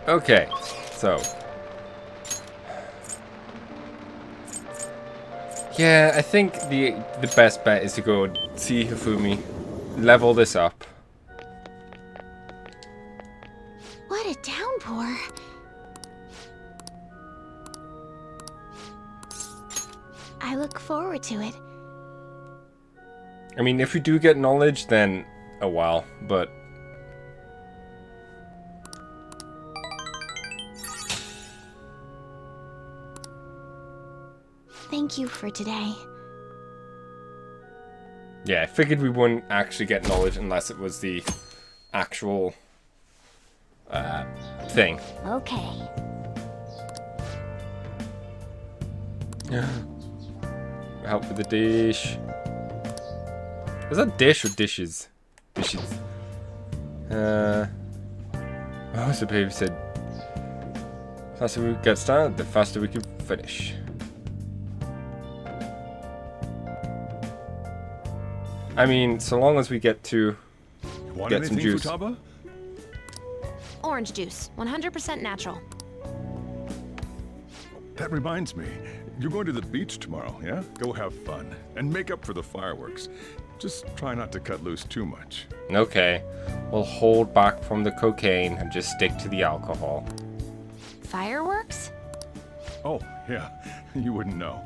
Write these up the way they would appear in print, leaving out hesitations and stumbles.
Okay, so. Yeah, I think the best bet is to go see Hifumi, level this up. What a downpour. I look forward to it. I mean, if we do get knowledge, then oh well, but Thank you for today. yeah, I figured we wouldn't actually get knowledge unless it was the actual thing. Okay. Help with the dish. Is that dish or dishes? Dishes. Oh, so baby said, faster we get started, the faster we can finish. I mean, so long as we get to get some juice. Futaba? Orange juice, 100% natural. That reminds me. You're going to the beach tomorrow, yeah? Go have fun. And make up for the fireworks. Just try not to cut loose too much. Okay, we'll hold back from the cocaine and just stick to the alcohol. Fireworks? Oh, yeah. You wouldn't know.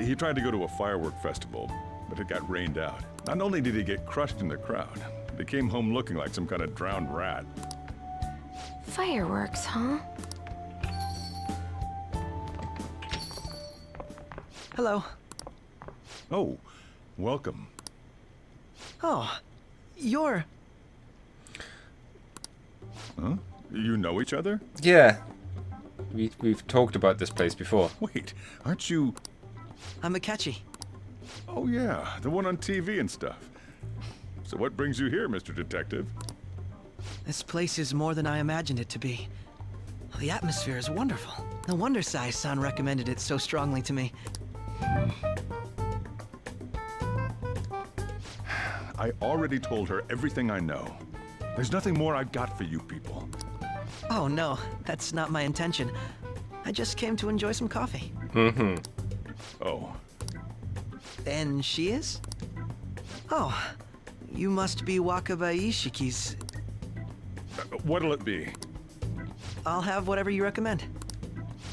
He tried to go to a firework festival, but it got rained out. Not only did he get crushed in the crowd, but he came home looking like some kind of drowned rat. Fireworks, huh? Hello. Oh, welcome. Oh, you're... Huh? You know each other? Yeah, we've talked about this place before. Wait, aren't you... I'm Akechi. Oh yeah, the one on TV and stuff. So what brings you here, Mr. Detective? This place is more than I imagined it to be. The atmosphere is wonderful. No wonder Sai-san recommended it so strongly to me. I already told her everything I know. There's nothing more I've got for you people. Oh no, that's not my intention. I just came to enjoy some coffee. Mm-hmm. Oh, And she is? Oh, you must be Wakaba Ishiki's. what'll it be? I'll have whatever you recommend.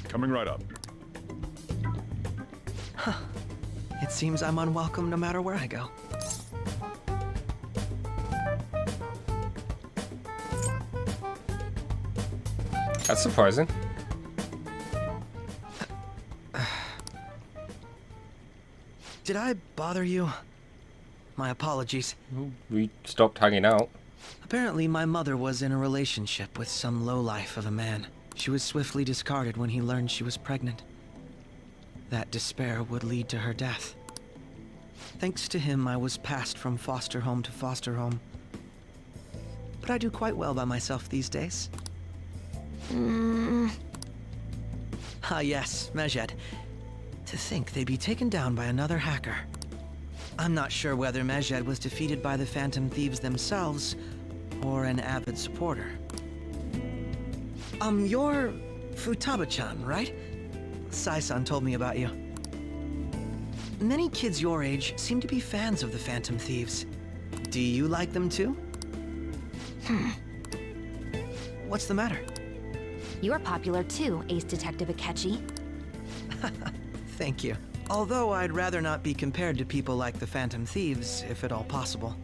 Coming right up. It seems I'm unwelcome no matter where I go. That's surprising. Did I bother you? My apologies. We stopped hanging out. Apparently, my mother was in a relationship with some lowlife of a man. She was swiftly discarded when he learned she was pregnant. That despair would lead to her death. Thanks to him, I was passed from foster home to foster home. But I do quite well by myself these days. Ah yes, Mejed. To think they'd be taken down by another hacker. I'm not sure whether Mejed was defeated by the Phantom Thieves themselves, or an avid supporter. You're Futaba-chan, right? Sai-san told me about you. Many kids your age seem to be fans of the Phantom Thieves. Do you like them too? What's the matter? You're popular too, Ace Detective Akechi. Thank you. Although I'd rather not be compared to people like the Phantom Thieves, if at all possible.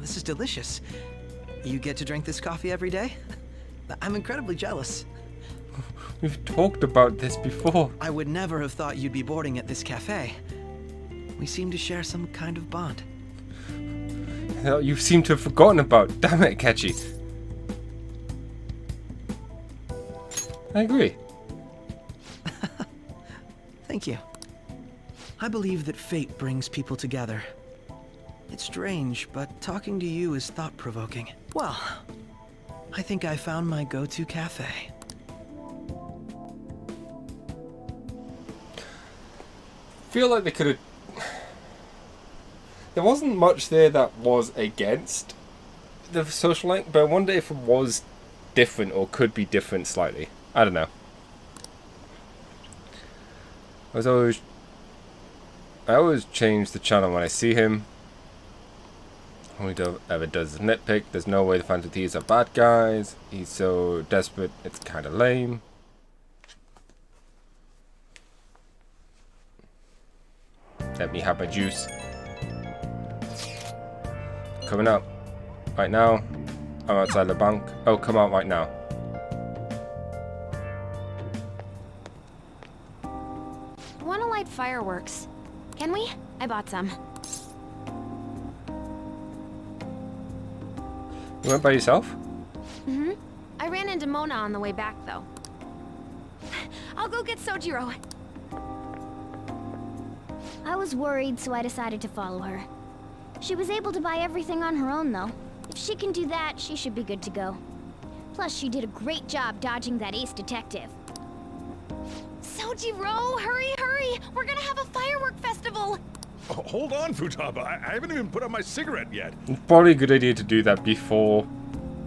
This is delicious. You get to drink this coffee every day? I'm incredibly jealous. We've talked about this before. I would never have thought you'd be boarding at this cafe. We seem to share some kind of bond. Hell, you seem to have forgotten about. Damn it, Akechi. I agree. Thank you. I believe that fate brings people together. It's strange, but talking to you is thought-provoking. Well, I think I found my go-to cafe. Feel like they could have. there wasn't much there that was against the social link, but I wonder if it was different or could be different slightly. I don't know. I always change the channel when I see him. All he ever does is nitpick. There's no way the Phantom Thieves are bad guys. He's so desperate, it's kind of lame. Let me have my juice. Coming up. Right now. I'm outside the bank. Oh, come out right now. I want to light fireworks. Can we? I bought some. You went by yourself? Mm-hmm. I ran into Mona on the way back, though. I'll go get Sojiro. I was worried, so I decided to follow her. She was able to buy everything on her own, though. If she can do that, she should be good to go. Plus, she did a great job dodging that ace detective. Sojiro, hurry, hurry! We're gonna have a firework festival! Oh, hold on, Futaba. I haven't even put out my cigarette yet. It's probably a good idea to do that before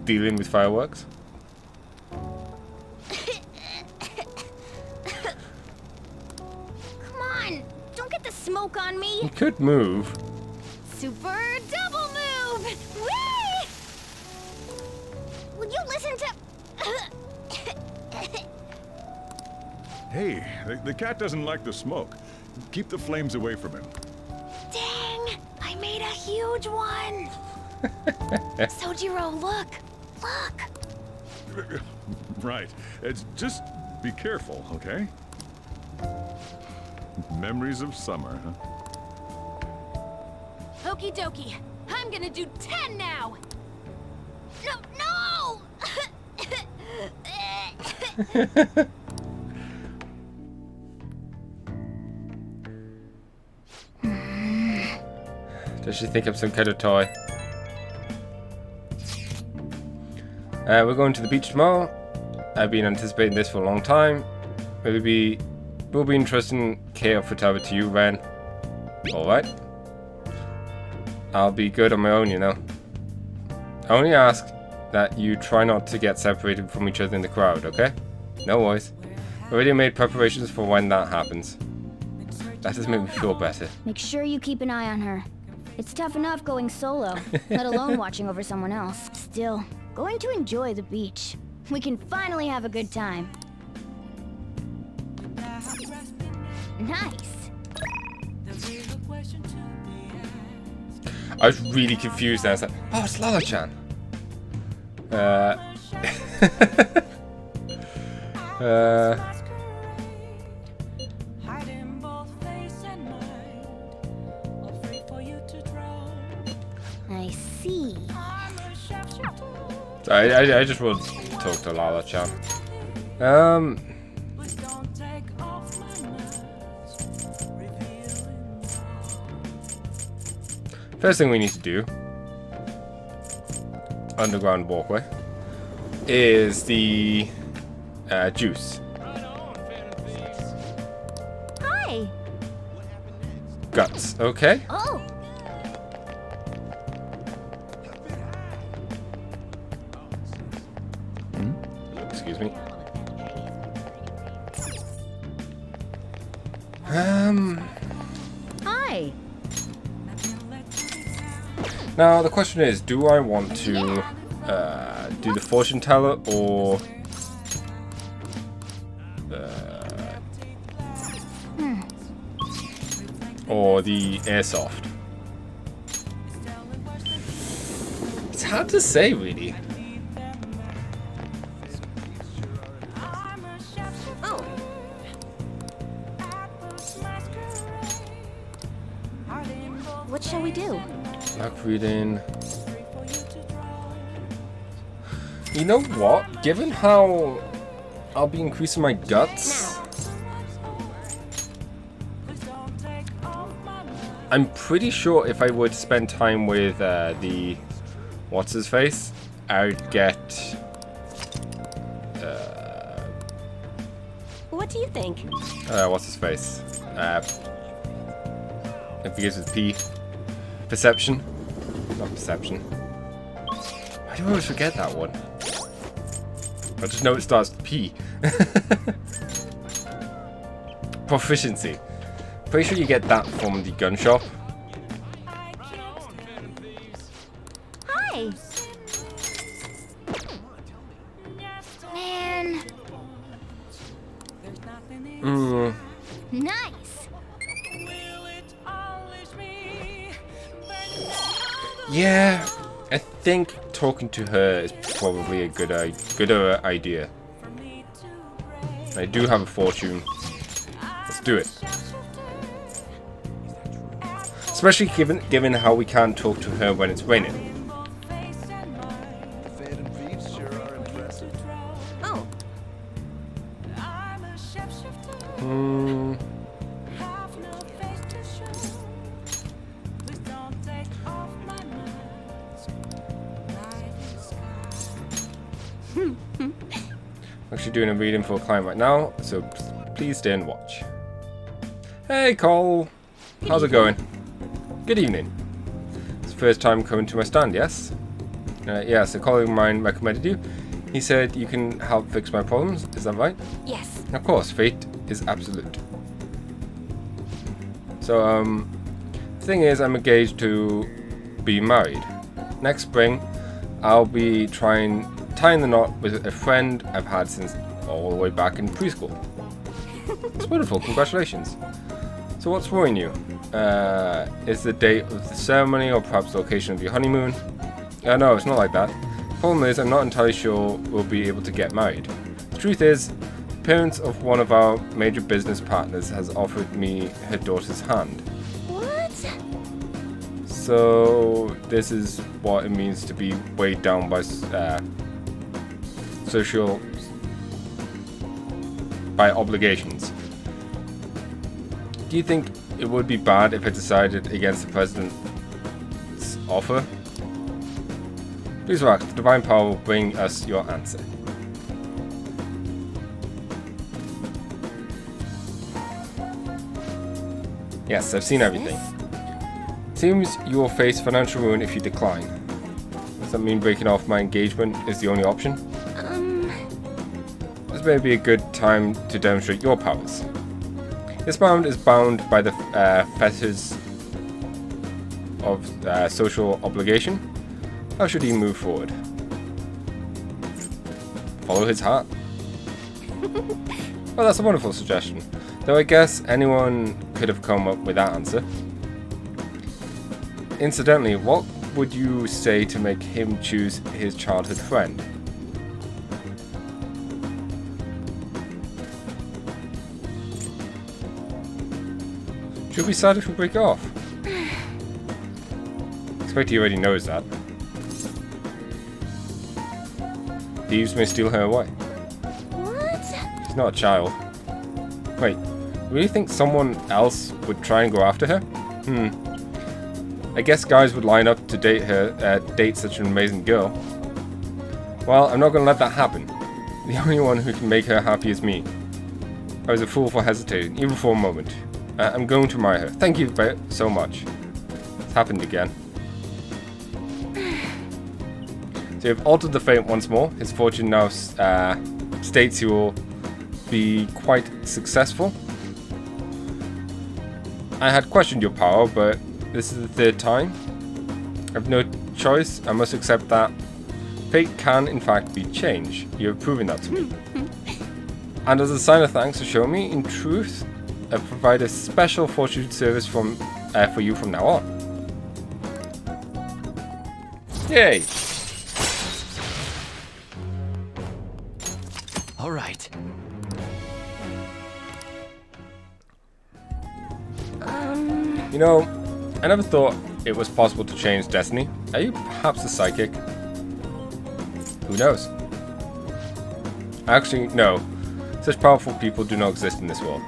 dealing with fireworks. Come on! Don't get the smoke on me! You could move. Super double move! Whee! Will you listen to... Hey, the cat doesn't like the smoke. Keep the flames away from him. Dang! I made a huge one! Sojiro, look! Look! Right. It's just be careful, okay? Memories of summer, huh? Okie dokie. I'm gonna do 10 now! No! No! Does she think I'm some kind of toy? We're going to the beach tomorrow. I've been anticipating this for a long time. Will be interesting care of Futaba to you, Ren. Alright. I'll be good on my own, you know. I only ask that you try not to get separated from each other in the crowd, okay? No worries. Already made preparations for when that happens. That does make me feel better. Make sure you keep an eye on her. It's tough enough going solo, let alone watching over someone else. Still, going to enjoy the beach. We can finally have a good time. Nice. I was really confused and I was like, oh, it's Lala-chan. I see. I just want to talk to Lala-chan. First thing we need to do, underground walkway, is the juice. Hi. Guts, okay? Oh. Excuse me. Hi. Now the question is, do I want to do the fortune teller or the airsoft? It's hard to say, really. Oh. What shall we do? Luck reading. You know what? Given how I'll be increasing my guts, I'm pretty sure if I were to spend time with the what's his face, I'd get. What do you think? What's his face? It begins with P. Perception. Not perception. Why do I always forget that one? I just know it starts with P. Proficiency. Pretty sure you get that from the gun shop. Hi. Man. Nice. Yeah, I think talking to her is probably a good idea. I do have a fortune. Let's do it. Especially given how we can't talk to her when it's raining. Oh. Actually doing a reading for a client right now, so please stay and watch. Hey Cole, how's it going? Good evening. It's the first time coming to my stand, yes? Yes, a colleague of mine recommended you. He said you can help fix my problems, is that right? Yes. Of course, fate is absolute. So, the thing is, I'm engaged to be married. Next spring, I'll be tying the knot with a friend I've had since all the way back in preschool. It's wonderful, congratulations. So what's worrying you? Is the date of the ceremony or perhaps the location of your honeymoon? No, it's not like that. The problem is, I'm not entirely sure we'll be able to get married. The truth is, the parents of one of our major business partners has offered me her daughter's hand. What? So this is what it means to be weighed down by by obligations. Do you think it would be bad if I decided against the president's offer? Please relax, the divine power will bring us your answer. Yes, I've seen everything. Seems you will face financial ruin if you decline. Does that mean breaking off my engagement is the only option? This may be a good time to demonstrate your powers. This bond is bound by the fetters of social obligation. How should he move forward? Follow his heart. Well, that's a wonderful suggestion. Though I guess anyone could have come up with that answer. Incidentally, what would you say to make him choose his childhood friend? Should we decide if we break it off? I expect he already knows that. Thieves may steal her away. What? She's not a child. Wait, really think someone else would try and go after her? I guess guys would line up to date such an amazing girl. Well, I'm not going to let that happen. The only one who can make her happy is me. I was a fool for hesitating, even for a moment. I'm going to marry her. Thank you so much. It's happened again. So you've altered the fate once more. His fortune now states he will be quite successful. I had questioned your power, but this is the third time. I have no choice. I must accept that fate can, in fact, be changed. You have proven that to me. And as a sign of thanks to show me, in truth, I provide a special fortune service for you from now on. Yay! All right. You know, I never thought it was possible to change destiny. Are you perhaps a psychic? Who knows? Actually, no. Such powerful people do not exist in this world.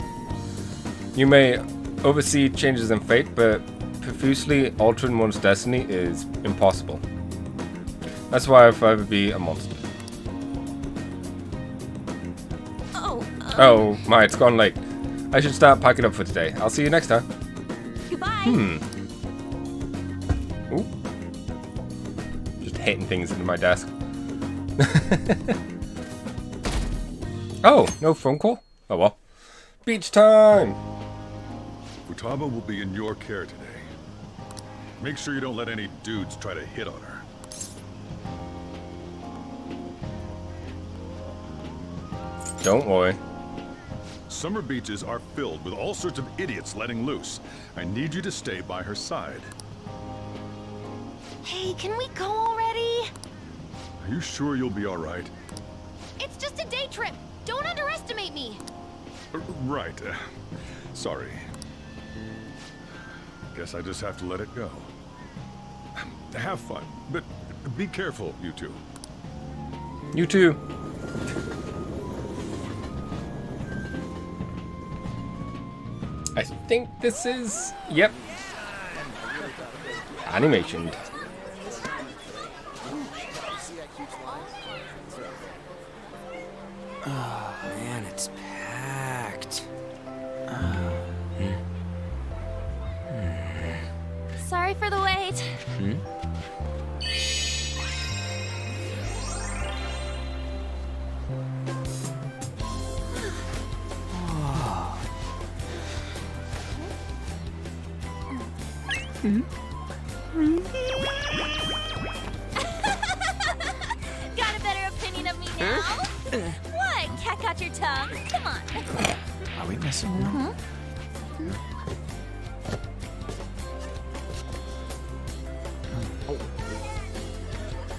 You may oversee changes in fate, but profusely altering one's destiny is impossible. That's why I'll forever be a monster. Oh my, it's gone late. I should start packing up for today. I'll see you next time. Goodbye. Ooh. Just hitting things into my desk. Oh, no phone call? Oh well. Beach time! Futaba will be in your care today. Make sure you don't let any dudes try to hit on her. Don't worry. Summer beaches are filled with all sorts of idiots letting loose. I need you to stay by her side. Hey, can we go already? Are you sure you'll be all right? It's just a day trip. Don't underestimate me. Right. Sorry. Guess I just have to let it go. Have fun, but be careful, you two. You too. I think this is... Yep. Animationed. Oh man, it's packed. Sorry for the wait. Got a better opinion of me now? What? Cat got your tongue? Come on. Are we messing around?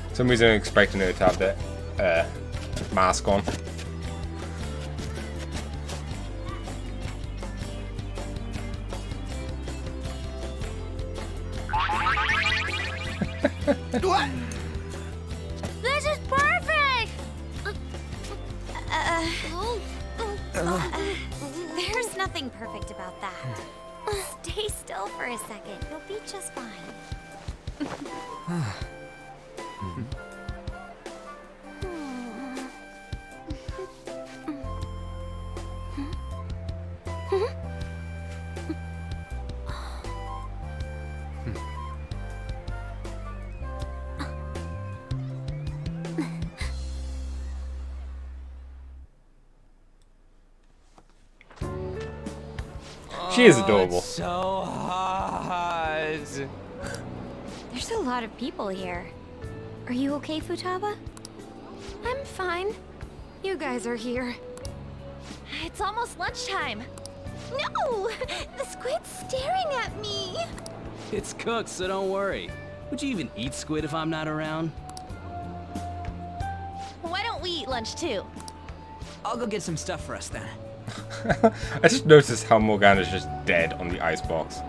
For some reason I'm expecting her to have the mask on. What? This is perfect! There's nothing perfect about that. Stay still for a second. You'll be just fine. She is adorable. It's so hot. There's a lot of people here. Are you okay, Futaba? I'm fine. You guys are here. It's almost lunchtime. No! The squid's staring at me! It's cooked, so don't worry. Would you even eat squid if I'm not around? Why don't we eat lunch too? I'll go get some stuff for us then. I just noticed how Morgana's just dead on the icebox.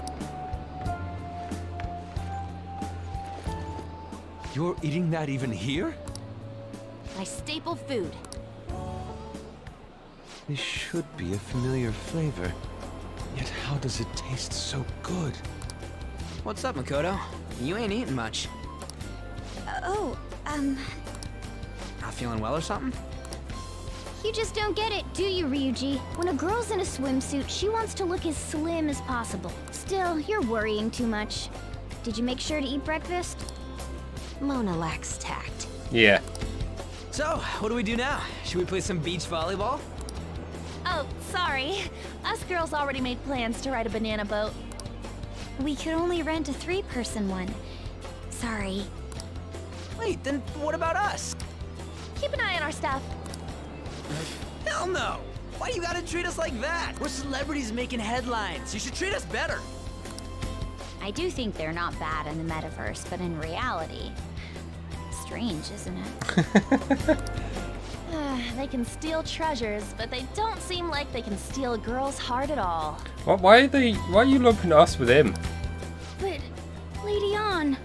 You're eating that even here? My staple food. This should be a familiar flavor. Yet how does it taste so good? What's up, Makoto? You ain't eating much. Not feeling well or something? You just don't get it, do you, Ryuji? When a girl's in a swimsuit, she wants to look as slim as possible. Still, you're worrying too much. Did you make sure to eat breakfast? Mona lacks tact. Yeah. So, what do we do now? Should we play some beach volleyball? Oh, sorry. Us girls already made plans to ride a banana boat. We could only rent a 3-person one. Sorry. Wait, then what about us? Keep an eye on our stuff. Hell no! Why do you gotta treat us like that? We're celebrities making headlines. You should treat us better. I do think they're not bad in the metaverse, but in reality... Strange, isn't it? They can steal treasures, but they don't seem like they can steal a girl's heart at all. What? Why are you lumping us with him? But, Lady Ann...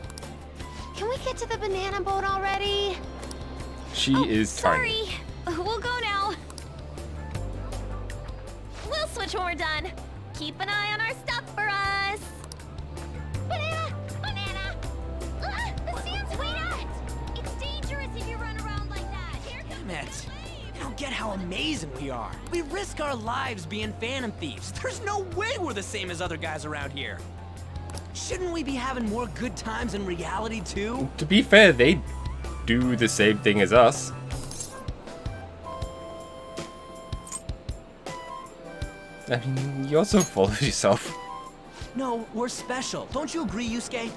Can we get to the banana boat already? She is tiny. Sorry. We'll go now. We'll switch when we're done. Keep an eye on our stuff for us. Banana! Banana! Ah, the sand's wet! It's dangerous if you run around like that. Here comes Damn it. the wave. You don't get how amazing we are. We risk our lives being phantom thieves. There's no way we're the same as other guys around here. Shouldn't we be having more good times in reality too? To be fair, they do the same thing as us. I mean, you're so full of yourself. No, we're special. Don't you agree, Yusuke?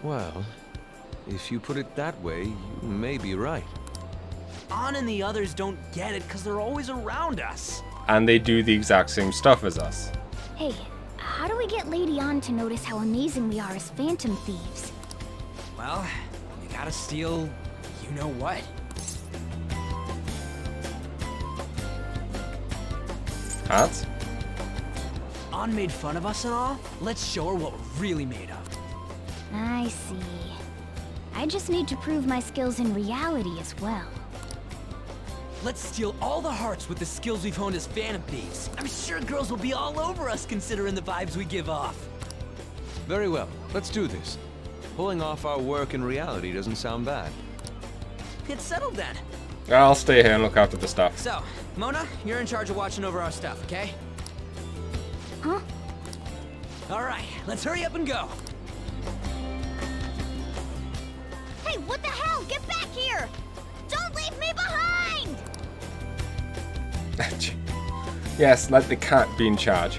Well, if you put it that way, you may be right. An and the others don't get it because they're always around us. And they do the exact same stuff as us. Hey, how do we get Lady An to notice how amazing we are as phantom thieves? Well, you gotta steal you know what. Hats? An made fun of us and all. Let's show her what we're really made of. I see. I just need to prove my skills in reality as well. Let's steal all the hearts with the skills we've honed as phantom thieves. I'm sure girls will be all over us considering the vibes we give off. Very well, let's do this. Pulling off our work in reality doesn't sound bad. Get settled then. I'll stay here and look after the stuff. So, Mona, you're in charge of watching over our stuff, okay? Huh? All right, let's hurry up and go. Hey, what the hell? Get back here! Don't leave me behind! Yes, let the cat be in charge.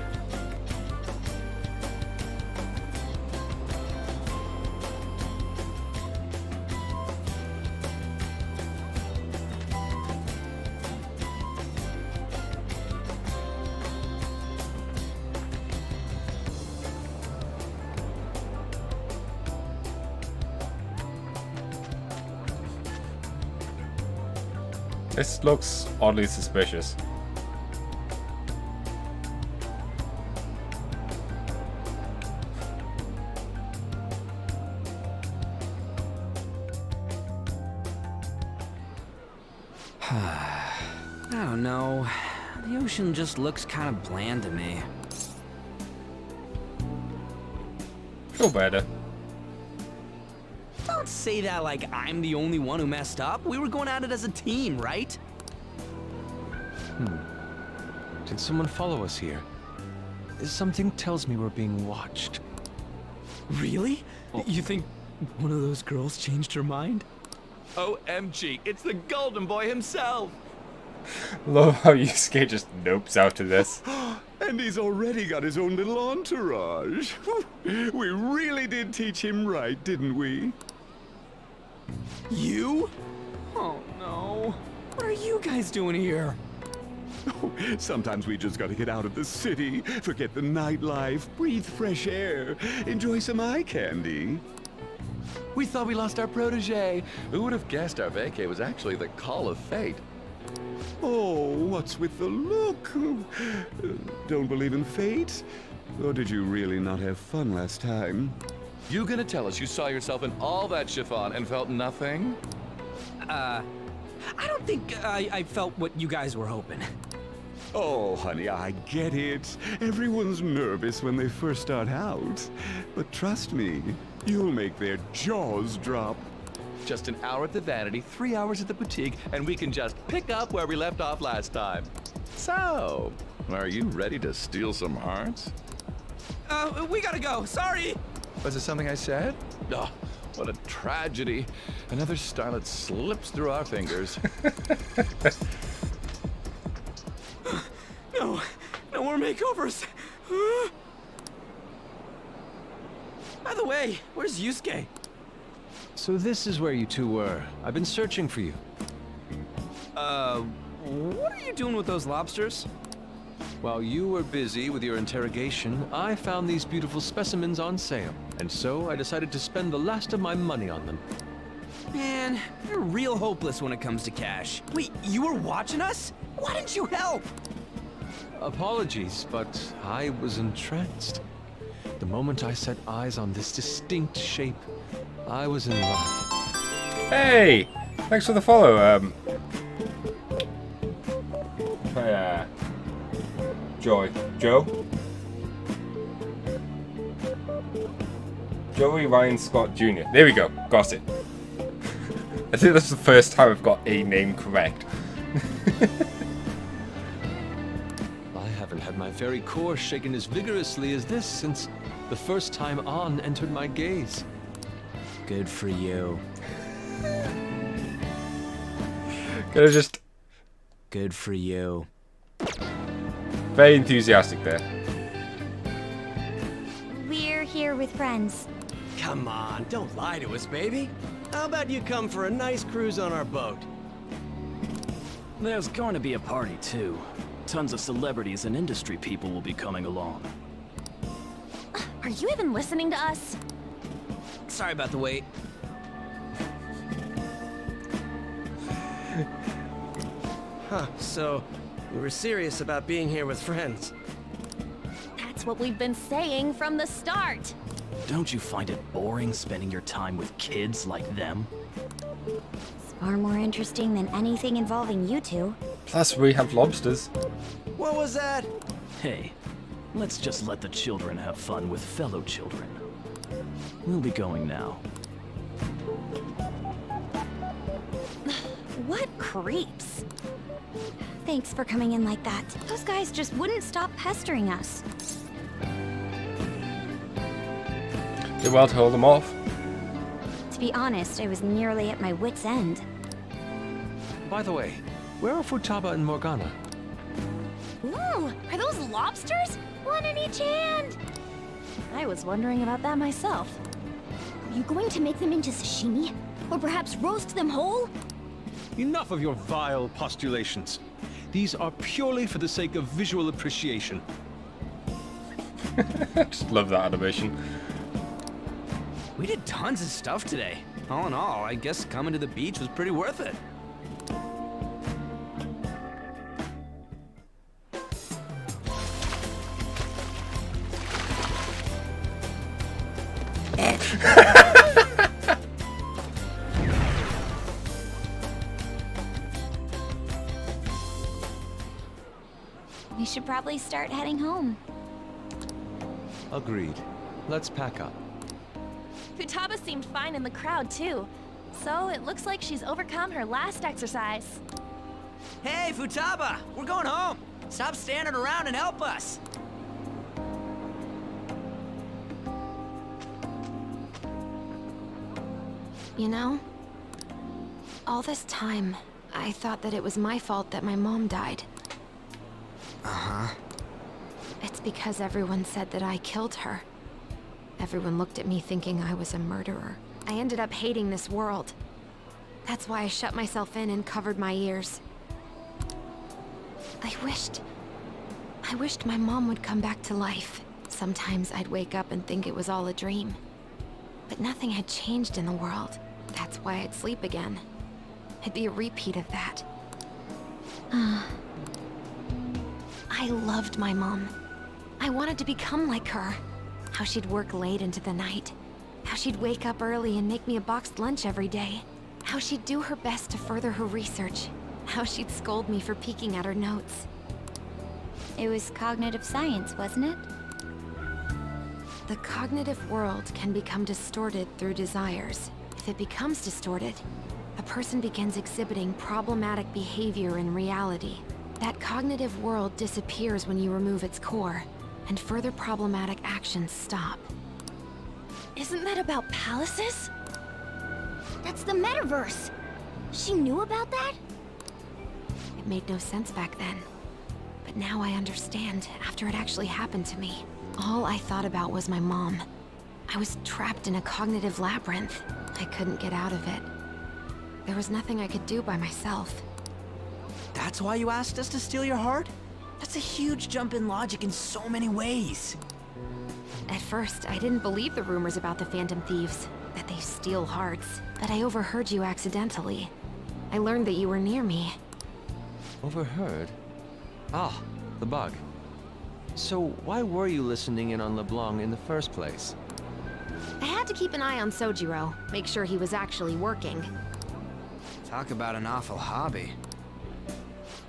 This looks oddly suspicious. I don't know. The ocean just looks kind of bland to me. Feel better. Don't say that like I'm the only one who messed up. We were going at it as a team, right? Did someone follow us here? Something tells me we're being watched. Really? You think one of those girls changed her mind? OMG, it's the Golden Boy himself! Love how Yusuke just nopes out of this. And he's already got his own little entourage. We really did teach him right, didn't we? You? Oh no. What are you guys doing here? Sometimes we just gotta get out of the city, forget the nightlife, breathe fresh air, enjoy some eye candy. We thought we lost our protege. Who would have guessed our vacay was actually the call of fate? Oh, what's with the look? Don't believe in fate? Or did you really not have fun last time? You gonna tell us you saw yourself in all that chiffon and felt nothing? I don't think I felt what you guys were hoping. Oh, honey, I get it. Everyone's nervous when they first start out. But trust me, you'll make their jaws drop. Just an hour at the Vanity, 3 hours at the boutique, and we can just pick up where we left off last time. So, are you ready to steal some hearts? We gotta go. Sorry. Was it something I said? Oh, what a tragedy. Another starlet slips through our fingers. No more makeovers. By the way, where's Yusuke? So this is where you two were. I've been searching for you. What are you doing with those lobsters? While you were busy with your interrogation, I found these beautiful specimens on sale. And so I decided to spend the last of my money on them. Man, you're real hopeless when it comes to cash. Wait, you were watching us? Why didn't you help? Apologies, but I was entranced. The moment I set eyes on this distinct shape, I was in love. Hey! Thanks for the follow. Joe? Joey Ryan Scott Jr. There we go. Got it. I think that's the first time I've got a name correct. I haven't had my very core shaken as vigorously as this since The first time On entered my gaze. Good for you. Could have just Good for you. very enthusiastic there. We're here with friends. Come on, don't lie to us, baby. How about you come for a nice cruise on our boat? There's going to be a party, too. Tons of celebrities and industry people will be coming along. Are you even listening to us? Sorry about the wait. Huh, so you were serious about being here with friends. That's what we've been saying from the start. Don't you find it boring spending your time with kids like them? It's far more interesting than anything involving you two. Plus, we have lobsters. What was that? Hey, let's just let the children have fun with fellow children. We'll be going now. What creeps. Thanks for coming in like that. Those guys just wouldn't stop pestering us. Did well to hold them off. To be honest, I was nearly at my wit's end. By the way, where are Futaba and Morgana? Ooh, are those lobsters? One in each hand. I was wondering about that myself. Are you going to make them into sashimi? Or perhaps roast them whole? Enough of your vile postulations. These are purely for the sake of visual appreciation. Just love that animation. We did tons of stuff today. All in all, I guess coming to the beach was pretty worth it. We should probably start heading home. Agreed. Let's pack up. Futaba seemed fine in the crowd, too. So it looks like she's overcome her last exercise. Hey, Futaba! We're going home! Stop standing around and help us! You know, all this time, I thought that it was my fault that my mom died. Uh-huh. It's because everyone said that I killed her. Everyone looked at me thinking I was a murderer. I ended up hating this world. That's why I shut myself in and covered my ears. I wished my mom would come back to life. Sometimes I'd wake up and think it was all a dream. But nothing had changed in the world. That's why I'd sleep again. It'd be a repeat of that. I loved my mom. I wanted to become like her. How she'd work late into the night. How she'd wake up early and make me a boxed lunch every day. How she'd do her best to further her research. How she'd scold me for peeking at her notes. It was cognitive science, wasn't it? The cognitive world can become distorted through desires. If it becomes distorted, a person begins exhibiting problematic behavior in reality. That cognitive world disappears when you remove its core, and further problematic actions stop. Isn't that about palaces? That's the metaverse. She knew about that? It made no sense back then. But now I understand, after it actually happened to me. All I thought about was my mom. I was trapped in a cognitive labyrinth. I couldn't get out of it. There was nothing I could do by myself. That's why you asked us to steal your heart? That's a huge jump in logic in so many ways. At first, I didn't believe the rumors about the Phantom Thieves, that they steal hearts. But I overheard you accidentally. I learned that you were near me. Overheard? Ah, the bug. So why were you listening in on LeBlanc in the first place? I had to keep an eye on Sojiro, make sure he was actually working. Talk about an awful hobby.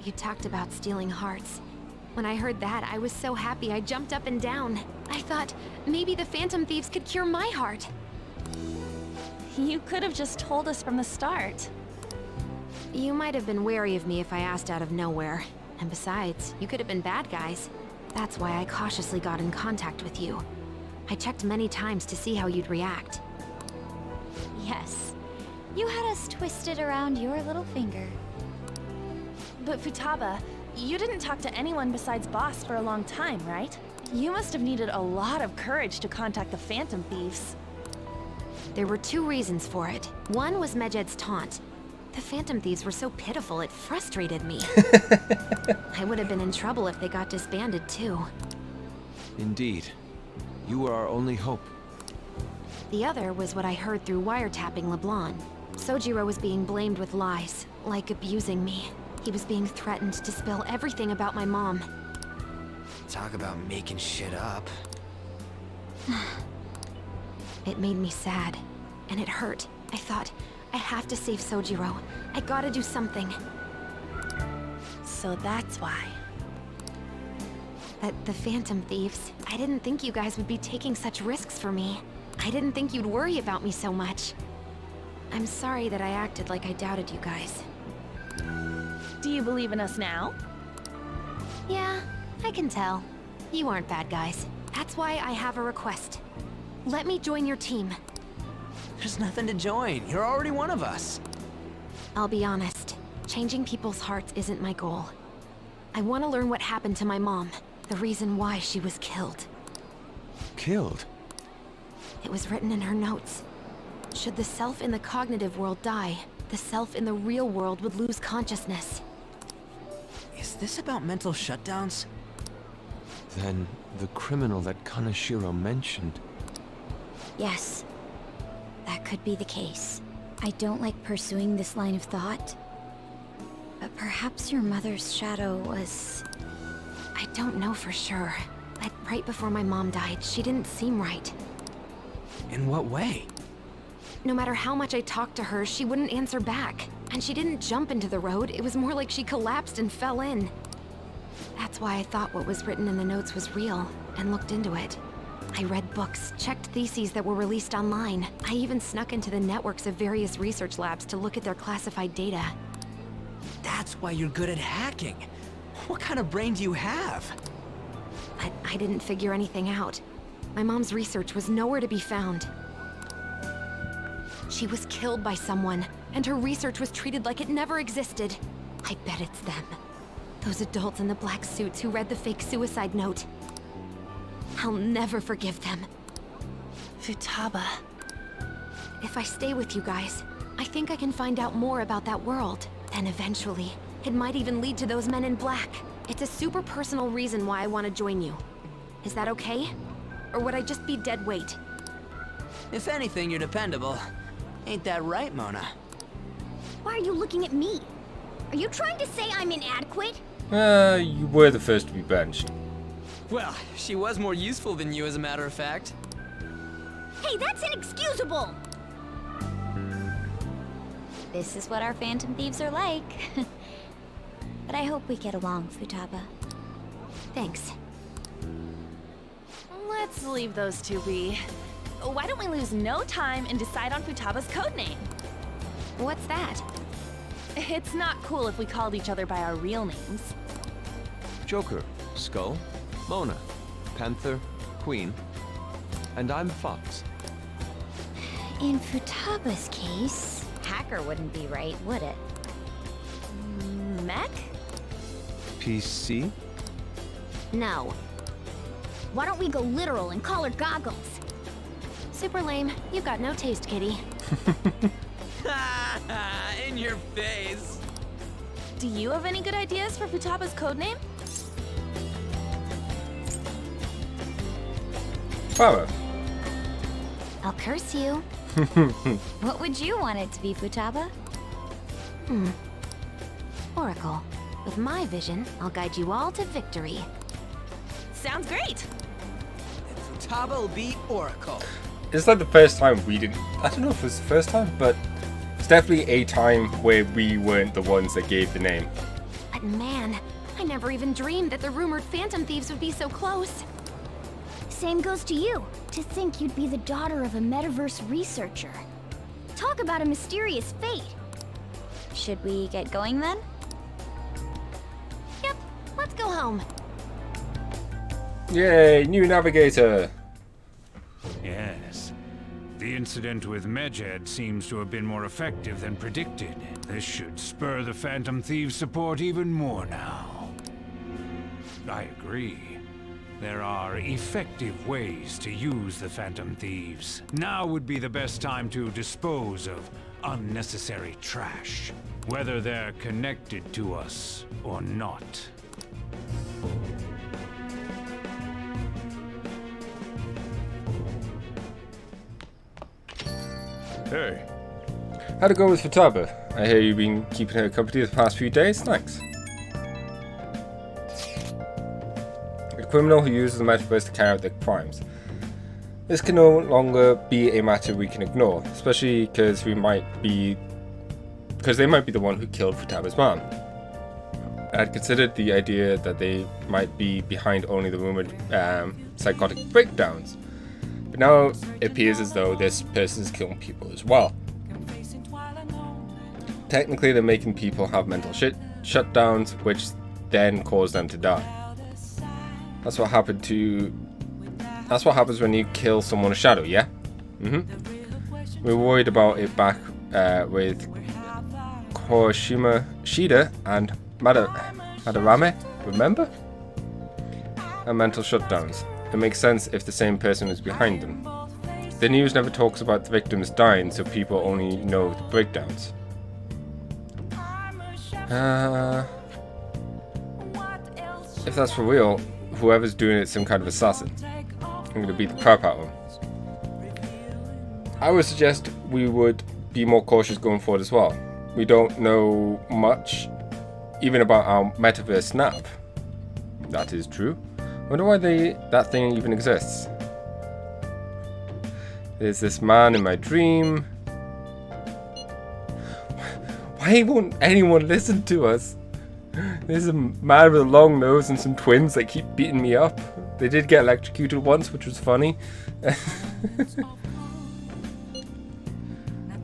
You talked about stealing hearts. When I heard that, I was so happy I jumped up and down. I thought, maybe the Phantom Thieves could cure my heart. You could have just told us from the start. You might have been wary of me if I asked out of nowhere. And besides, you could have been bad guys. That's why I cautiously got in contact with you. I checked many times to see how you'd react. Yes. You had us twisted around your little finger. But Futaba, you didn't talk to anyone besides Boss for a long time, right? You must have needed a lot of courage to contact the Phantom Thieves. There were 2 reasons for it. One was Medjed's taunt. The Phantom Thieves were so pitiful, it frustrated me. I would have been in trouble if they got disbanded, too. Indeed. You were our only hope. The other was what I heard through wiretapping LeBlanc. Sojiro was being blamed with lies, like abusing me. He was being threatened to spill everything about my mom. Talk about making shit up. It made me sad, and it hurt. I thought, I have to save Sojiro. I gotta do something. So that's why. But the Phantom Thieves, I didn't think you guys would be taking such risks for me. I didn't think you'd worry about me so much. I'm sorry that I acted like I doubted you guys. Do you believe in us now? Yeah, I can tell. You aren't bad guys. That's why I have a request. Let me join your team. There's nothing to join. You're already one of us. I'll be honest. Changing people's hearts isn't my goal. I want to learn what happened to my mom. The reason why she was killed. Killed? It was written in her notes. Should the self in the cognitive world die, the self in the real world would lose consciousness. Is this about mental shutdowns? Then the criminal that Kaneshiro mentioned. Yes. That could be the case. I don't like pursuing this line of thought. But perhaps your mother's shadow was... I don't know for sure. But right before my mom died, she didn't seem right. In what way? No matter how much I talked to her, she wouldn't answer back. And she didn't jump into the road, it was more like she collapsed and fell in. That's why I thought what was written in the notes was real, and looked into it. I read books, checked theses that were released online. I even snuck into the networks of various research labs to look at their classified data. That's why you're good at hacking. What kind of brain do you have? But I didn't figure anything out. My mom's research was nowhere to be found. She was killed by someone, and her research was treated like it never existed. I bet it's them. Those adults in the black suits who read the fake suicide note. I'll never forgive them. Futaba. If I stay with you guys, I think I can find out more about that world. Then eventually, it might even lead to those men in black. It's a super personal reason why I want to join you. Is that okay? Or would I just be dead weight? If anything, you're dependable. Ain't that right, Mona? Why are you looking at me? Are you trying to say I'm inadequate? You were the first to be benched. Well, she was more useful than you, as a matter of fact. Hey, that's inexcusable! This is what our Phantom Thieves are like. But I hope we get along, Futaba. Thanks. Let's leave those two be. Why don't we lose no time and decide on Futaba's codename? What's that? It's not cool if we called each other by our real names. Joker, Skull, Mona, Panther, Queen, and I'm Fox. In Futaba's case, hacker wouldn't be right, would it? Mech? PC? No. Why don't we go literal and call her Goggles? Super lame. You've got no taste, kitty. In your face. Do you have any good ideas for Futaba's codename? Power. I'll curse you. What would you want it to be, Futaba? Oracle. With my vision, I'll guide you all to victory. Sounds great! Futaba will be Oracle. It's like the first time we didn't... I don't know if it was the first time, but it's definitely a time where we weren't the ones that gave the name. But man, I never even dreamed that the rumored Phantom Thieves would be so close. Same goes to you. To think you'd be the daughter of a metaverse researcher. Talk about a mysterious fate. Should we get going then? Yep, let's go home. Yay, new navigator. Yes. The incident with Medjed seems to have been more effective than predicted. This should spur the Phantom Thieves' support even more now. I agree. There are effective ways to use the Phantom Thieves. Now would be the best time to dispose of unnecessary trash, whether they're connected to us or not. Hey, How'd it go with Futaba? I hear you've been keeping her company the past few days. Thanks. A criminal who uses the metaverse to carry out their crimes. This can no longer be a matter we can ignore, especially because they might be the one who killed Futaba's mom. I had considered the idea that they might be behind only the rumored psychotic breakdowns, but now it appears as though this person is killing people as well. Technically, they're making people have mental shutdowns, which then cause them to die. That's what happens when you kill someone with shadow, yeah? We were worried about it back with Koroshima Shida and Madarame, remember? And mental shutdowns. It makes sense if the same person is behind them. The news never talks about the victims dying, so people only know the breakdowns. If that's for real, whoever's doing it is some kind of assassin. I'm gonna beat the crap out of him. I would suggest we would be more cautious going forward as well. We don't know much, even about our metaverse nav. That is true. Wonder why that thing even exists. There's this man in my dream. Why won't anyone listen to us? There's a man with a long nose and some twins that keep beating me up. They did get electrocuted once, which was funny.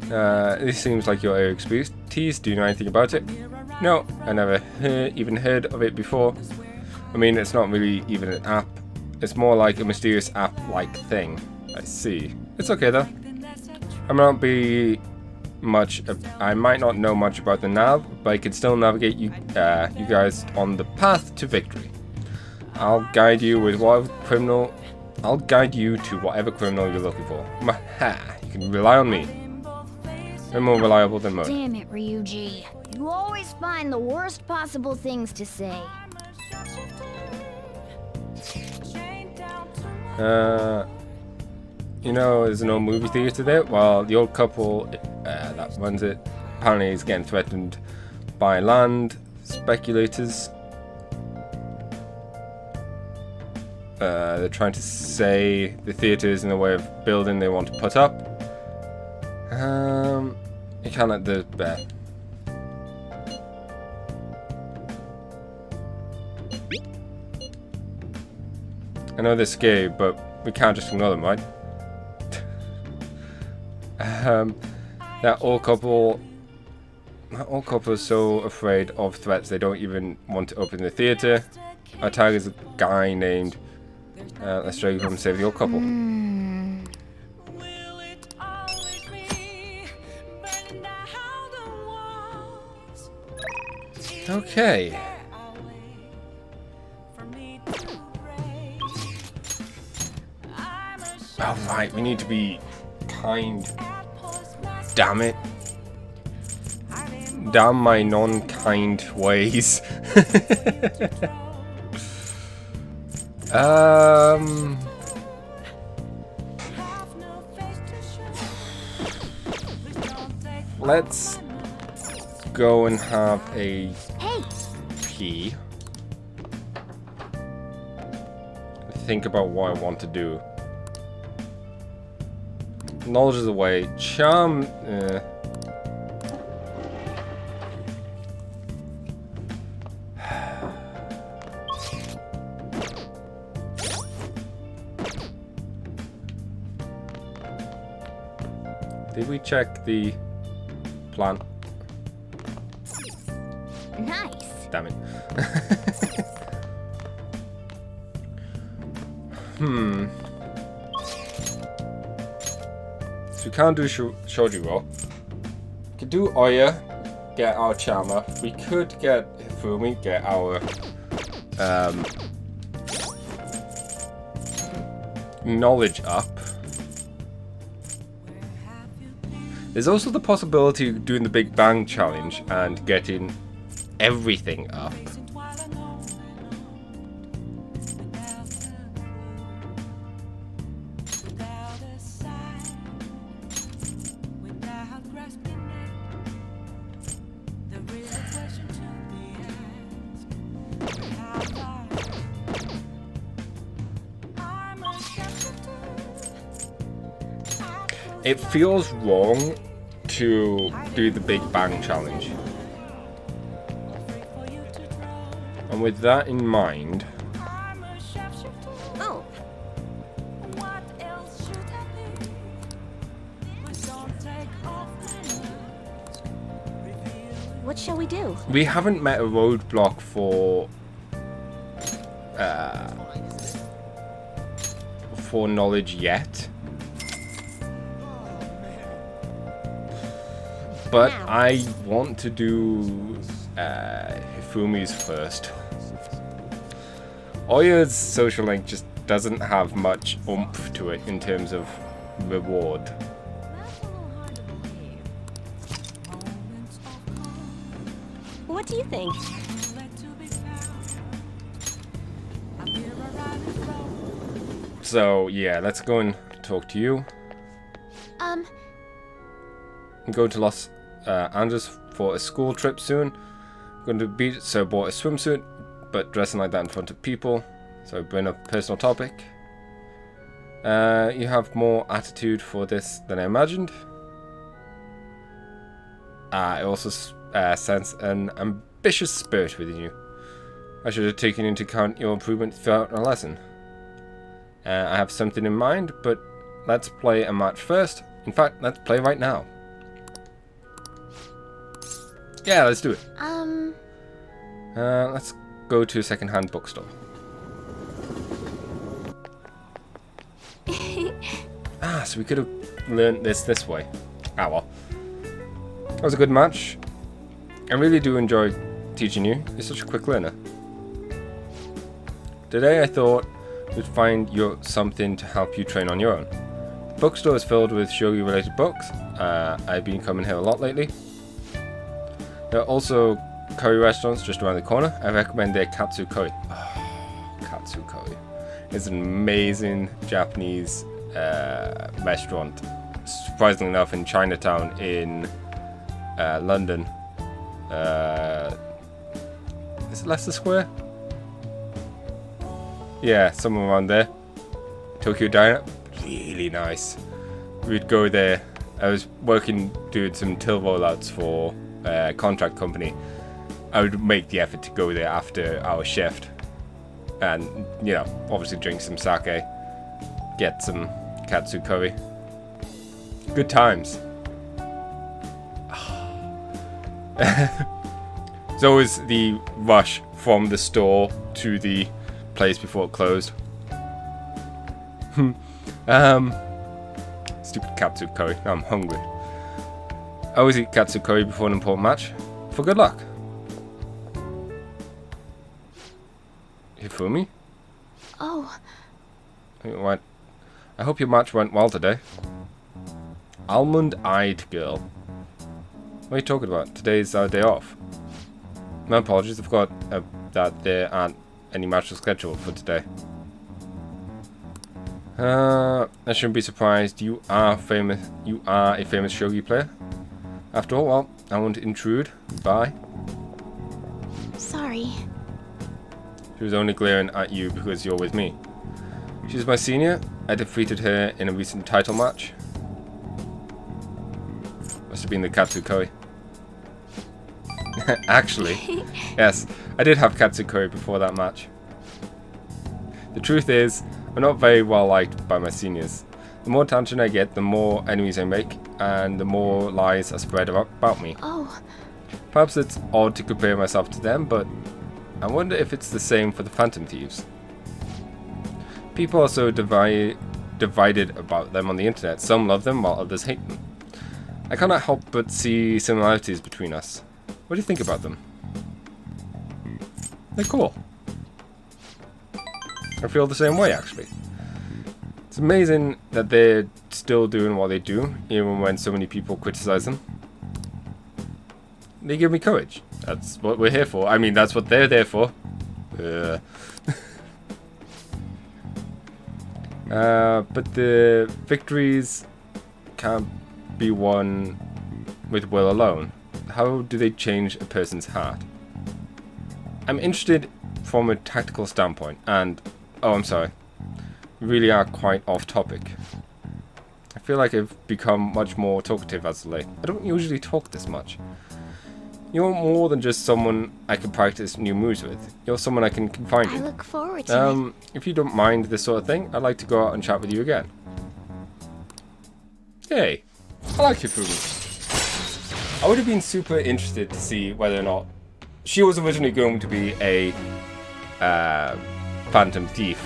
This seems like your area of expertise. Do you know anything about it? No, I never even heard of it before. I mean, it's not really even an app. It's more like a mysterious app-like thing. I see. It's okay though. I might not know much about the nav, but I can still navigate you guys on the path to victory. I'll guide you to whatever criminal you're looking for. You can rely on me. I'm more reliable than most. Damn it, Ryuji. You always find the worst possible things to say. You know, there's no movie theater there. Well, the old couple that runs it apparently is getting threatened by land speculators. They're trying to say the theater is in the way of building they want to put up. You can't let the I know they're scary, but we can't just ignore them, right? That old couple is so afraid of threats they don't even want to open the theater. Our target is a guy named let's try to save the old couple. Okay. Alright, we need to be kind. Damn it. Damn my non-kind ways. Let's go and have a pee. Think about what I want to do. Knowledge is the way. Charm. Did we check the plan? Nice. Damn it. we can't do Shoujiro. We could do Oya, get our Charmer. We could get Hifumi, get our knowledge up. There's also the possibility of doing the Big Bang Challenge and getting everything up. It feels wrong to do the Big Bang Challenge. And with that in mind... Oh. What shall we do? We haven't met a roadblock for knowledge yet. But I want to do Hifumi's first. Oya's social link just doesn't have much oomph to it in terms of reward. What do you think? So yeah, let's go and talk to you. I'm going to Los Angeles for a school trip soon. Going to the beach, so I bought a swimsuit, but dressing like that in front of people. So I bring up a personal topic. You have more attitude for this than I imagined. I also sense an ambitious spirit within you. I should have taken into account your improvement throughout the lesson. I have something in mind, but let's play a match first. In fact, let's play right now. Yeah, let's do it. Let's go to a second-hand bookstore. So we could have learned this way. Ah, well. That was a good match. I really do enjoy teaching you. You're such a quick learner. Today I thought we'd find you something to help you train on your own. The bookstore is filled with shogi-related books. I've been coming here a lot lately. There are also curry restaurants just around the corner. I recommend their Katsu Curry. Oh, Katsu Curry. It's an amazing Japanese restaurant. Surprisingly enough, in Chinatown in London. Is it Leicester Square? Yeah, somewhere around there. Tokyo Diner. Really nice. We'd go there. I was working doing some till rollouts for a contract company. I would make the effort to go there after our shift. And, you know, obviously drink some sake. Get some katsu curry. Good times. It's always the rush from the store to the place before it closed. Stupid katsu curry. Now I'm hungry. I always eat katsu curry before an important match. For good luck. Hifumi? Oh. What? I hope your match went well today. Almond-eyed girl. What are you talking about? Today's our day off. My apologies, I forgot that there aren't any matches scheduled for today. I shouldn't be surprised. You are famous. You are a famous shogi player. After all, well, I won't intrude. Bye. Sorry. She was only glaring at you because you're with me. She's my senior. I defeated her in a recent title match. Must have been the katsu curry. Actually, yes, I did have katsu curry before that match. The truth is, I'm not very well liked by my seniors. The more attention I get, the more enemies I make, and the more lies are spread about me. Oh. Perhaps it's odd to compare myself to them, but I wonder if it's the same for the Phantom Thieves. People are so divided about them on the internet. Some love them while others hate them. I cannot help but see similarities between us. What do you think about them? They're cool. I feel the same way, actually. It's amazing that they're still doing what they do, even when so many people criticize them. They give me courage. That's what we're here for. I mean, that's what they're there for. But the victories can't be won with will alone. How do they change a person's heart? I'm interested from a tactical standpoint, and oh, I'm sorry, we really are quite off topic. I feel like I've become much more talkative as of late. I don't usually talk this much. You're more than just someone I can practice new moves with. You're someone I can confide in. I look forward to it. If you don't mind this sort of thing, I'd like to go out and chat with you again. Hey, I like Ifrit. I would have been super interested to see whether or not she was originally going to be a phantom thief,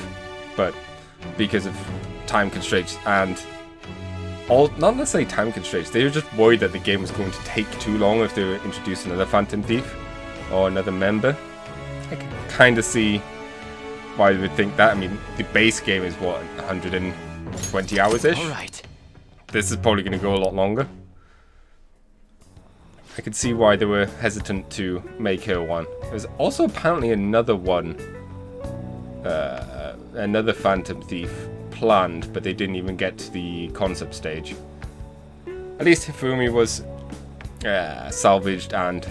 but because of time constraints and not necessarily time constraints, they were just worried that the game was going to take too long if they were introducing another phantom thief or another member. I can kind of see why they would think that. I mean, the base game is what, 120 hours-ish? Alright. This is probably going to go a lot longer. I could see why they were hesitant to make her one. There's also apparently another one, another phantom thief planned, but they didn't even get to the concept stage. At least Hifumi was salvaged and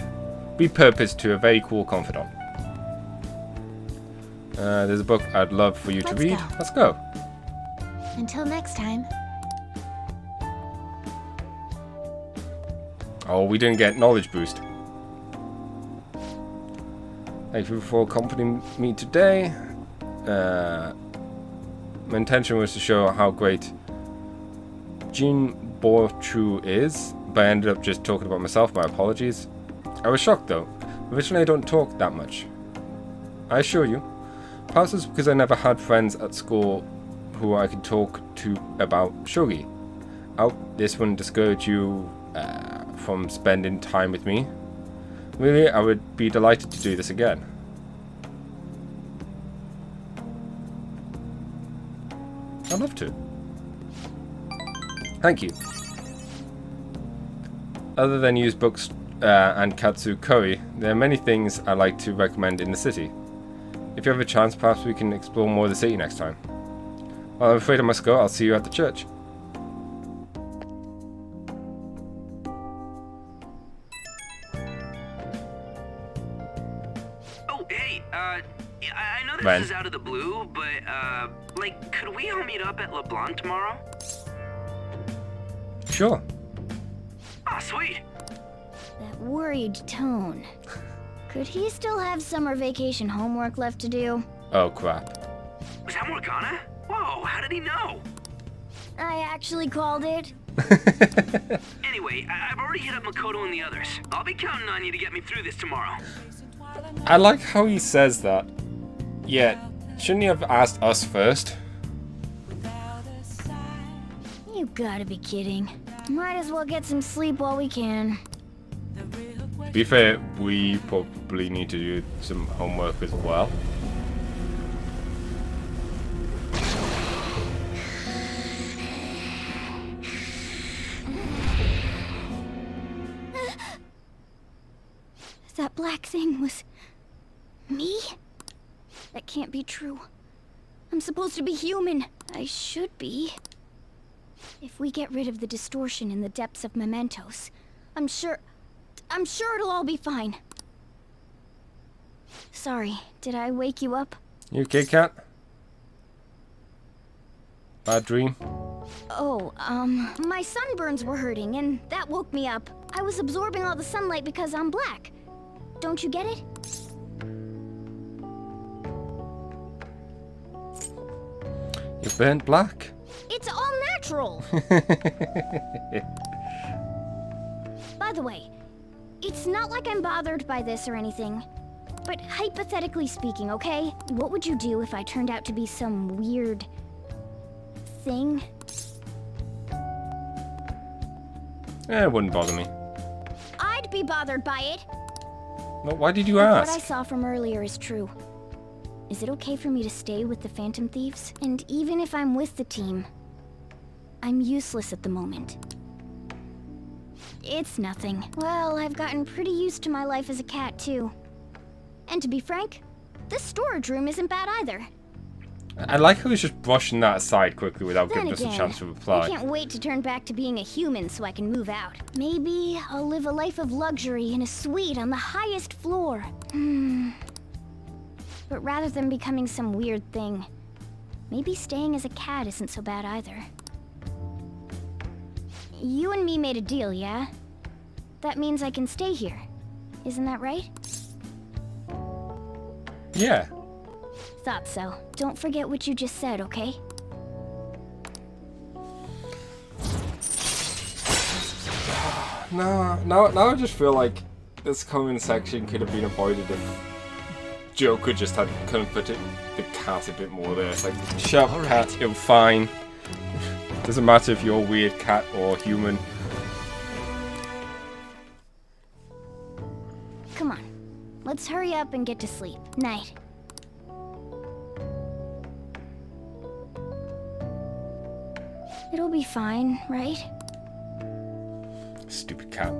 repurposed to a very cool confidant. There's a book I'd love for you to read. Let's go. Until next time. Oh, we didn't get knowledge boost. Thank you for accompanying me today. My intention was to show how great Jin Bo-chu is, but I ended up just talking about myself. My apologies. I was shocked though. Originally I don't talk that much. I assure you. Perhaps it's because I never had friends at school who I could talk to about shogi. I hope this wouldn't discourage you from spending time with me. Really, I would be delighted to do this again. I'd love to. Thank you. Other than used books and katsu curry, there are many things I like to recommend in the city. If you have a chance, perhaps we can explore more of the city next time. Well, I'm afraid I must go. I'll see you at the church. Oh, hey, I know this Ren. is out of the blue, but, like, could we all meet up at LeBlanc tomorrow? Sure. Ah, sweet. That worried tone. Could he still have summer vacation homework left to do? Oh, crap. Was that Morgana? Whoa, how did he know? I actually called it. Anyway, I've already hit up Makoto and the others. I'll be counting on you to get me through this tomorrow. I like how he says that. Yeah, shouldn't he have asked us first? You gotta be kidding. Might as well get some sleep while we can. To be fair, we probably need to do some homework as well. That black thing was... me? That can't be true. I'm supposed to be human. I should be. If we get rid of the distortion in the depths of mementos, I'm sure it'll all be fine. Sorry, did I wake you up? You okay, cat? Bad dream? Oh, my sunburns were hurting, and that woke me up. I was absorbing all the sunlight because I'm black. Don't you get it? You burnt black? It's all natural! By the way, it's not like I'm bothered by this or anything. But hypothetically speaking, okay? What would you do if I turned out to be some weird... thing? It wouldn't bother me. I'd be bothered by it. Well, why did you If ask? what I saw from earlier is true, is it okay for me to stay with the Phantom Thieves? And even if I'm with the team, I'm useless at the moment. It's nothing. Well, I've gotten pretty used to my life as a cat, too. And to be frank, this storage room isn't bad either. I like how he's just brushing that aside quickly without Then giving us a again, chance to I reply. can't wait to turn back to being a human so I can move out. Maybe I'll live a life of luxury in a suite on the highest floor. But rather than becoming some weird thing, maybe staying as a cat isn't so bad either. You and me made a deal, yeah? That means I can stay here. Isn't that right? Yeah. Thought so. Don't forget what you just said, okay? Now I just feel like this comment section could have been avoided if Joker just had comforted the cat a bit more there. It's like, shut up, cat, you're fine. Doesn't matter if you're a weird cat or human. Come on. Let's hurry up and get to sleep. Night. It'll be fine, right? Stupid cat.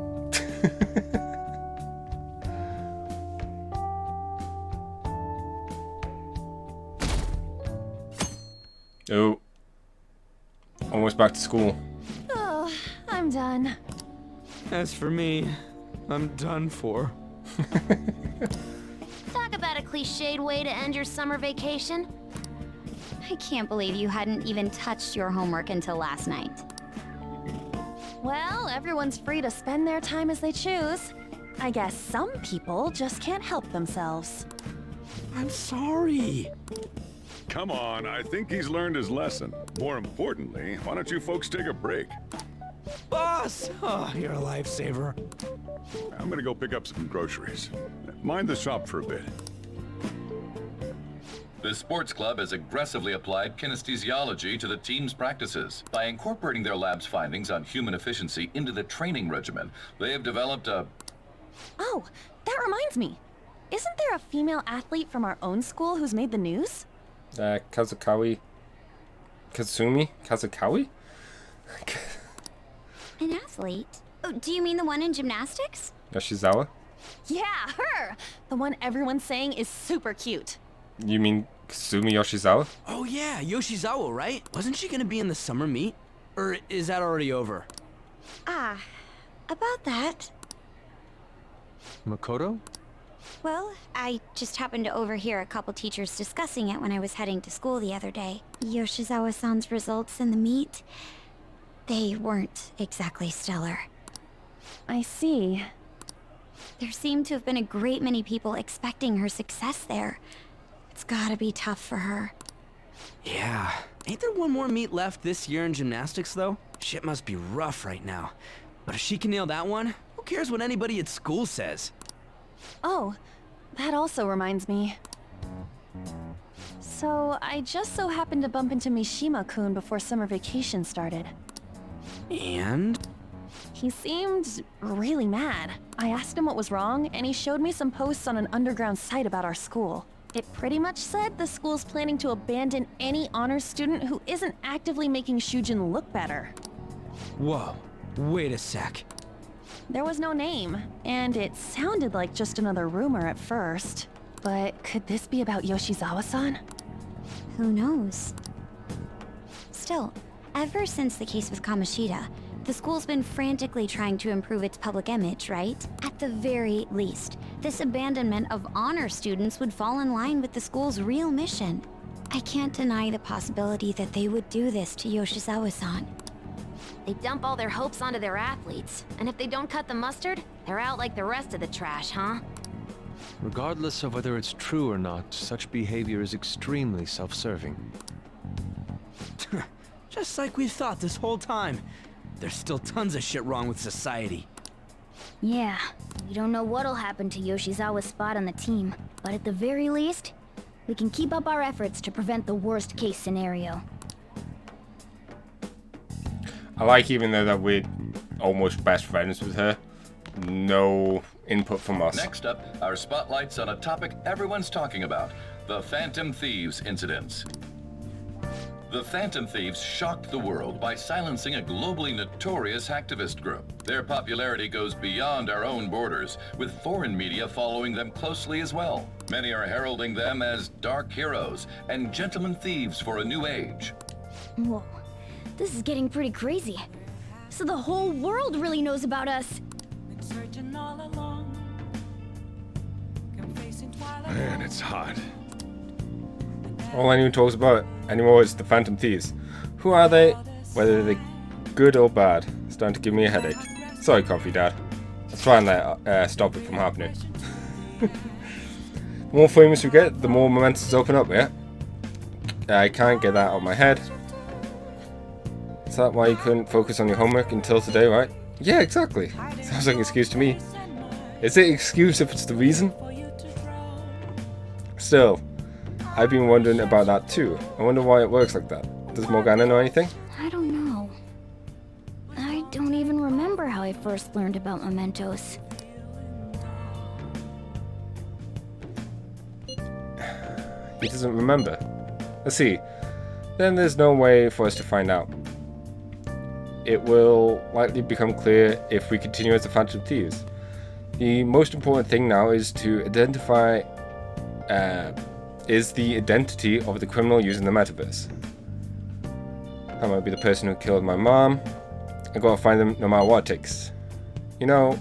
Oh. Almost back to school. Oh, I'm done. As for me, I'm done for. Talk about a cliched way to end your summer vacation. I can't believe you hadn't even touched your homework until last night. Well, everyone's free to spend their time as they choose. I guess some people just can't help themselves. I'm sorry. Come on, I think he's learned his lesson. More importantly, why don't you folks take a break? Boss! Oh, you're a lifesaver. I'm gonna go pick up some groceries. Mind the shop for a bit. The sports club has aggressively applied kinesthesiology to the team's practices. By incorporating their lab's findings on human efficiency into the training regimen, they have developed a... Oh, that reminds me. Isn't there a female athlete from our own school who's made the news? Kazukawi. Kazukawi? An athlete? Oh, do you mean the one in gymnastics? Yoshizawa? Yeah, her! The one everyone's saying is super cute. You mean Kasumi Yoshizawa? Oh yeah, Yoshizawa, right? Wasn't she gonna be in the summer meet? Or is that already over? Ah, about that. Makoto? Well, I just happened to overhear a couple teachers discussing it when I was heading to school the other day. Yoshizawa-san's results in the meet, they weren't exactly stellar. I see. There seemed to have been a great many people expecting her success there. It's gotta be tough for her. Yeah. Ain't there one more meet left this year in gymnastics, though? Shit must be rough right now. But if she can nail that one, who cares what anybody at school says? Oh, that also reminds me. So, I just so happened to bump into Mishima-kun before summer vacation started. And? He seemed really mad. I asked him what was wrong, and he showed me some posts on an underground site about our school. It pretty much said the school's planning to abandon any honors student who isn't actively making Shujin look better. Whoa, wait a sec. There was no name, and it sounded like just another rumor at first. But could this be about Yoshizawa-san? Who knows? Still, ever since the case with Kamoshida, the school's been frantically trying to improve its public image, right? At the very least, this abandonment of honor students would fall in line with the school's real mission. I can't deny the possibility that they would do this to Yoshizawa-san. They dump all their hopes onto their athletes, and if they don't cut the mustard, they're out like the rest of the trash, huh? Regardless of whether it's true or not, such behavior is extremely self-serving. Just like we've thought this whole time. There's still tons of shit wrong with society. Yeah, we don't know what'll happen to Yoshizawa's spot on the team, but at the very least, we can keep up our efforts to prevent the worst case scenario. I like even though that we're almost best friends with her. No input from us. Next up, our spotlight's on a topic everyone's talking about, the Phantom Thieves incidents. The Phantom Thieves shocked the world by silencing a globally notorious hacktivist group. Their popularity goes beyond our own borders, with foreign media following them closely as well. Many are heralding them as dark heroes and gentlemen thieves for a new age. Whoa, this is getting pretty crazy. So the whole world really knows about us. Man, it's hot. All anyone talks about anymore is the Phantom Thieves. Who are they? Whether they're good or bad. It's starting to give me a headache. Sorry, Coffee Dad. I'll try and stop it from happening. The more famous we get, the more mementos open up, yeah? I can't get that out of my head. Is that why you couldn't focus on your homework until today, right? Yeah, exactly. Sounds like an excuse to me. Is it an excuse if it's the reason? Still, I've been wondering about that too. I wonder why it works like that. Does Morgana know anything? I don't know. I don't even remember how I first learned about mementos. He doesn't remember. Let's see. Then there's no way for us to find out. It will likely become clear if we continue as the Phantom Thieves. The most important thing now is to identify is the identity of the criminal using the metaverse. That might be the person who killed my mom. I gotta find them no matter what it takes. You know,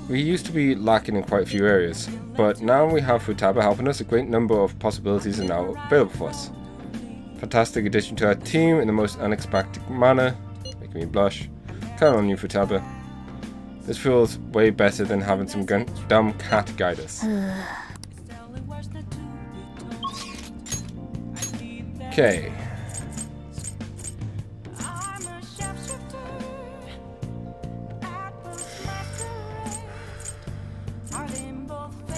we used to be lacking in quite a few areas, but now we have Futaba helping us. A great number of possibilities are now available for us. Fantastic addition to our team in the most unexpected manner, making me blush. Count on you, Futaba. This feels way better than having some dumb cat guide us. Okay.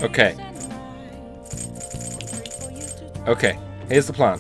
Okay. Okay, here's the plan.